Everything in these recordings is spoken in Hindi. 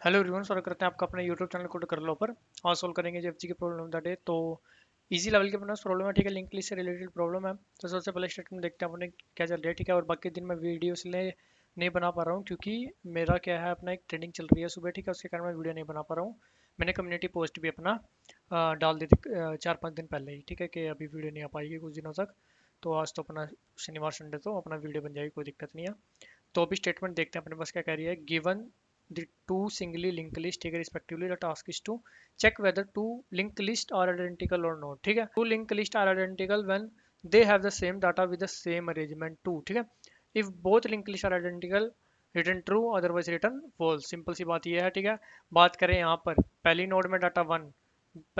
हेलो एवरीवन, स्वागत करते हैं आपका अपने यूट्यूब चैनल कोड कर लो पर। आज सोल्व करेंगे जेएफजी की प्रॉब्लम ऑफ द डे। तो इजी लेवल के अपने प्रॉब्लम है, ठीक है। लिंक लिस्ट से रिलेटेड प्रॉब्लम है। तो सबसे पहले स्टेटमेंट देखते हैं अपने क्या चल रहा है, ठीक है। और बाकी दिन मैं वीडियो इसलिए नहीं बना पा रहा हूँ क्योंकि मेरा क्या है, अपना एक ट्रेनिंग चल रही है सुबह, ठीक है। उसके कारण मैं वीडियो नहीं बना पा रहा हूँ। मैंने कम्युनिटी पोस्ट भी अपना डाल दी थी 4-5 दिन पहले ही, ठीक है, कि अभी वीडियो नहीं आ पाएगी कुछ दिनों तक। तो आज तो अपना शनिवार संडे तो अपना वीडियो बन जाएगी, कोई दिक्कत नहीं है। तो अभी स्टेटमेंट देखते हैं अपने पास क्या कह रही है। Given the two singly linked list, ठीक है, respectively the task is to check whether two linked list are identical or not, ठीक है। two linked list are identical when they have the same data with the same arrangement too, ठीक है। if both linked list are identical return true, otherwise return false. Simple सी बात ये है, ठीक है। बात करें यहाँ पर पहली नोड में डाटा 1,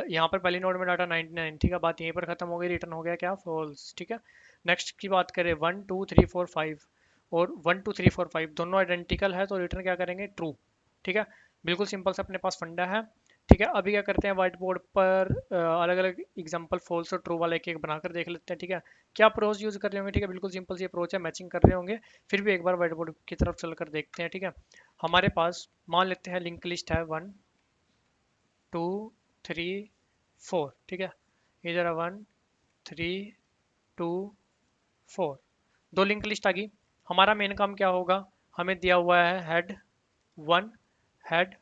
यहाँ पर पहली नोड में डाटा 99, ठीक है। बात यहीं पर खत्म हो गई, रिटर्न हो गया क्या, फॉल्स, ठीक है। नेक्स्ट की बात करें 1 2 3 4 5 और 1 2 3 4 5 दोनों आइडेंटिकल है तो रिटर्न क्या करेंगे, ट्रू, ठीक है। बिल्कुल सिंपल सा अपने पास फंडा है, ठीक है। अभी क्या करते हैं, व्हाइट बोर्ड पर अलग अलग एग्जांपल फॉल्स और ट्रू वाला एक एक बनाकर देख लेते हैं, ठीक है। क्या अप्रोच यूज कर रहे होंगे, ठीक है। बिल्कुल सिंपल सी अप्रोच है, मैचिंग कर रहे होंगे। फिर भी एक बार व्हाइट बोर्ड की तरफ चलकर देखते हैं, ठीक है। हमारे पास मान लेते हैं लिंक लिस्ट है 1 2 3 4, ठीक है। इधर 1 3 2 4, दो लिंक लिस्ट आ गई। हमारा मेन काम क्या होगा, हमें दिया हुआ है हेड 1 हेड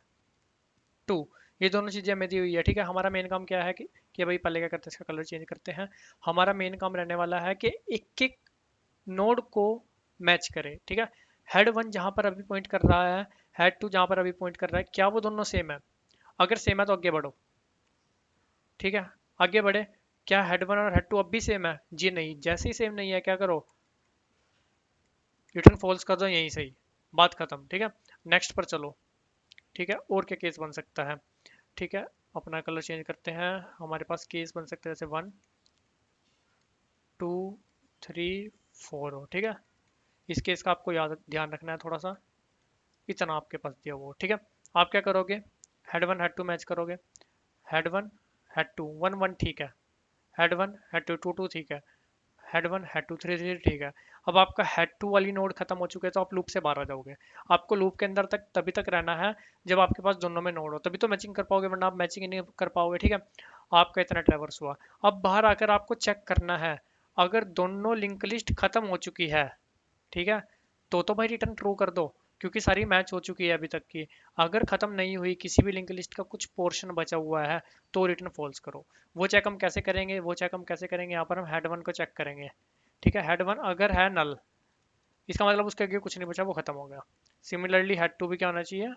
2, ये दोनों चीजें हमें दी हुई है, ठीक है। हमारा मेन काम क्या है कि भाई पहले क्या करते हैं, इसका कलर चेंज करते हैं। हमारा मेन काम रहने वाला है कि एक एक नोड को मैच करे, ठीक है। हेड 1 जहां पर अभी पॉइंट कर रहा है, हेड 2 जहां पर अभी पॉइंट कर रहा है, क्या वो दोनों सेम है? अगर सेम है तो आगे बढ़ो, ठीक है। आगे बढ़े, क्या हेड 1 और हेड 2 अब भी सेम है? जी नहीं। जैसे ही सेम नहीं है, क्या करो, रिटर्न फॉल्स कर दो, यहीं सही, बात खत्म, ठीक है। नेक्स्ट पर चलो, ठीक है। और क्या केस बन सकता है, ठीक है। अपना कलर चेंज करते हैं। हमारे पास केस बन सकते हैं जैसे 1 2 3 4 हो, ठीक है। इस केस का आपको याद ध्यान रखना है थोड़ा सा, इतना आपके पास दिया वो, ठीक है। आप क्या करोगे, हेड 1 हेड 2 मैच करोगे। हेड 1 हेड 2 1 1, ठीक है। हेड 1 हेड 2 2 2, ठीक है। हेड 1 हेड 2 3 3, ठीक है। अब आपका हेड 2 वाली नोड खत्म हो चुके हैं तो आप लूप से बाहर आ जाओगे। आपको लूप के अंदर तक तभी तक रहना है जब आपके पास दोनों में नोड हो, तभी तो मैचिंग कर पाओगे, वरना आप मैचिंग ही नहीं कर पाओगे, ठीक है। आपका इतना ट्रैवर्स हुआ। अब बाहर आकर आपको चेक करना है, अगर दोनों लिंक लिस्ट खत्म हो चुकी है, ठीक है, तो भाई रिटर्न ट्रू कर दो, क्योंकि सारी मैच हो चुकी है अभी तक की। अगर खत्म नहीं हुई, किसी भी लिंक लिस्ट का कुछ पोर्शन बचा हुआ है, तो रिटर्न फॉल्स करो। वो चेक हम कैसे करेंगे, वो चेक हम कैसे करेंगे, यहाँ पर हम हेड 1 को चेक करेंगे, ठीक है। हेड 1 अगर है नल, इसका मतलब उसके आगे कुछ नहीं बचा, वो खत्म हो गया। सिमिलरली हेड 2 भी क्या होना चाहिए,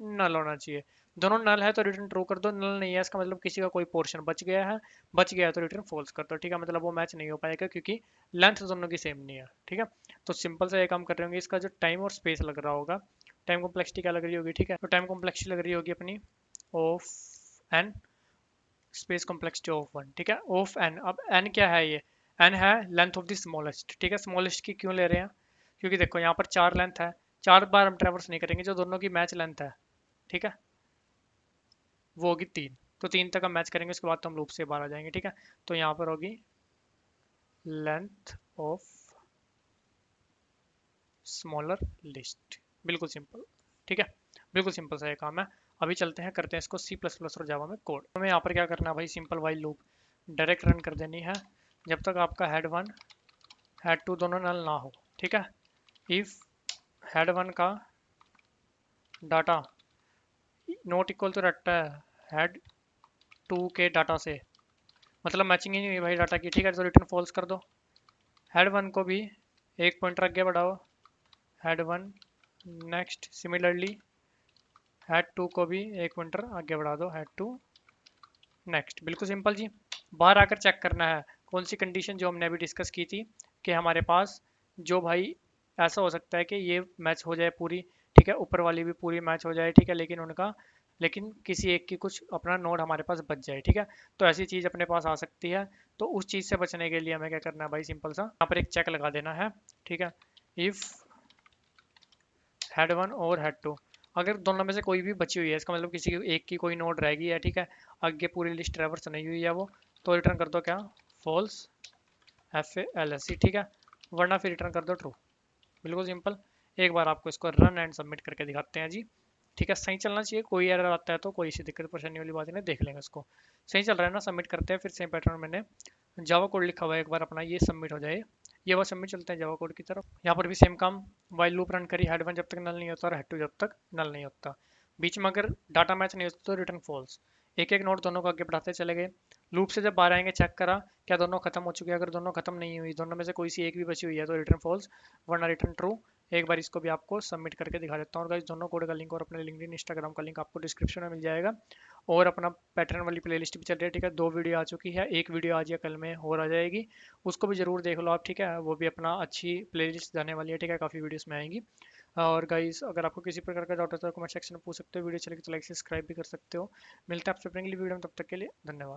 नल होना चाहिए। दोनों नल है तो रिटर्न ट्रू कर दो, नल नहीं है इसका मतलब किसी का कोई पोर्शन बच गया है, बच गया है तो रिटर्न फॉल्स कर दो, ठीक है। मतलब वो मैच नहीं हो पाएगा क्योंकि लेंथ दोनों की सेम नहीं है, ठीक है। तो सिंपल से ये काम कर रहे होंगे। इसका जो टाइम और स्पेस लग रहा होगा, टाइम कॉम्प्लेक्सिटी क्या लग रही होगी, ठीक है। तो टाइम कॉम्प्लेक्सिटी लग रही होगी अपनी of n, space complexity of 1, ठीक है, ऑफ एन। अब एन क्या है, ये एन है लेंथ ऑफ द स्मॉलेस्ट, ठीक है। स्मॉलेस्ट की क्यों ले रहे हैं, क्योंकि देखो यहाँ पर 4 लेंथ है, 4 बार हम ट्रेवर्स नहीं करेंगे, जो दोनों की मैच लेंथ है, ठीक है, वो होगी 3। तो 3 तक हम मैच करेंगे, उसके बाद तो हम लूप से बाहर आ जाएंगे, ठीक है। तो यहाँ पर होगी लेंथ ऑफ स्मॉलर लिस्ट, बिल्कुल सिंपल, ठीक है। बिल्कुल सिंपल सा ये काम है। अभी चलते हैं, करते हैं इसको सी प्लस प्लस और जावा में कोड। हमें यहाँ पर क्या करना है भाई, simple while loop direct run कर देनी है जब तक आपका हेड 1 हेड 2 दोनों नल ना हो, ठीक है। इफ हेड 1 का डाटा नॉट इक्वल टू रखता है हेड 2 के डाटा से, मतलब मैचिंग ही नहीं हुई भाई डाटा की, ठीक है, तो रिटर्न फॉल्स कर दो। हेड 1 को भी एक पॉइंटर आगे बढ़ाओ, हेड 1 नेक्स्ट। सिमिलरली हेड 2 को भी एक पॉइंटर आगे बढ़ा दो, हेड 2 नेक्स्ट। बिल्कुल सिंपल जी। बाहर आकर चेक करना है कौन सी कंडीशन जो हमने अभी डिस्कस की थी, कि हमारे पास जो भाई ऐसा हो सकता है कि ये मैच हो जाए पूरी, ठीक है, ऊपर वाली भी पूरी मैच हो जाए, ठीक है, लेकिन उनका, लेकिन किसी एक की कुछ अपना नोड हमारे पास बच जाए, ठीक है। तो ऐसी चीज़ अपने पास आ सकती है। तो उस चीज़ से बचने के लिए हमें क्या करना है भाई, सिंपल सा यहाँ पर एक चेक लगा देना है, ठीक है। इफ़ हेड 1 और हेड 2, अगर दोनों में से कोई भी बची हुई है, इसका मतलब किसी की एक की कोई नोड रह गई है, ठीक है, आगे पूरी लिस्ट ट्रैवर्स नहीं हुई है वो, तो रिटर्न कर दो क्या, false, F A L S C, ठीक है। वरना फिर रिटर्न कर दो ट्रू, बिल्कुल सिंपल। एक बार आपको इसको रन एंड सबमिट करके दिखाते हैं जी। ठीक है, सही चलना चाहिए। कोई एरर आता है तो कोई सी दिक्कत परेशानी वाली बात नहीं, देख लेंगे उसको। सही चल रहा है ना, सबमिट करते हैं। फिर सेम पैटर्न मैंने जावा कोड लिखा हुआ है, एक बार अपना ये सबमिट हो जाए, ये बार सबमिट चलते हैं जावा कोड की तरफ। यहाँ पर भी सेम काम, वाइल लूप रन करी, हेड वन जब तक नल नहीं होता और हेड टू जब तक नल नहीं होता। बीच में अगर डाटा मैच नहीं होता तो रिटर्न फॉल्स। एक एक नोड दोनों को आगे बढ़ाते चले गए। लूप से जब बाहर आएंगे चेक करा क्या दोनों खत्म हो चुके हैं, अगर दोनों खत्म नहीं हुई, दोनों में से कोई सी एक भी बची हुई है तो रिटर्न फॉल्स, वरना रिटर्न ट्रू। एक बार इसको भी आपको सबमिट करके दिखा देता हूँ। और गाइस दोनों कोड का लिंक और अपने लिंक्डइन इंस्टाग्राम का लिंक आपको डिस्क्रिप्शन में मिल जाएगा। और अपना पैटर्न वाली प्लेलिस्ट भी चल रही है, ठीक है। 2 वीडियो आ चुकी है, एक वीडियो आज या कल में और आ जाएगी, उसको भी जरूर देख लो आप, ठीक है। वो भी अपना अच्छी प्लेलिस्ट जाने वाली है, ठीक है, काफ़ी वीडियोस में आएंगी। और गाइस अगर आपको किसी प्रकार का डाउट होता है तो कमेंट सेक्शन में पूछ सकते हो, वीडियो चले तो लाइक सब्सक्राइब भी कर सकते हो। मिलते हैं आपसे अपने अगली वीडियो में, तब तक के लिए धन्यवाद।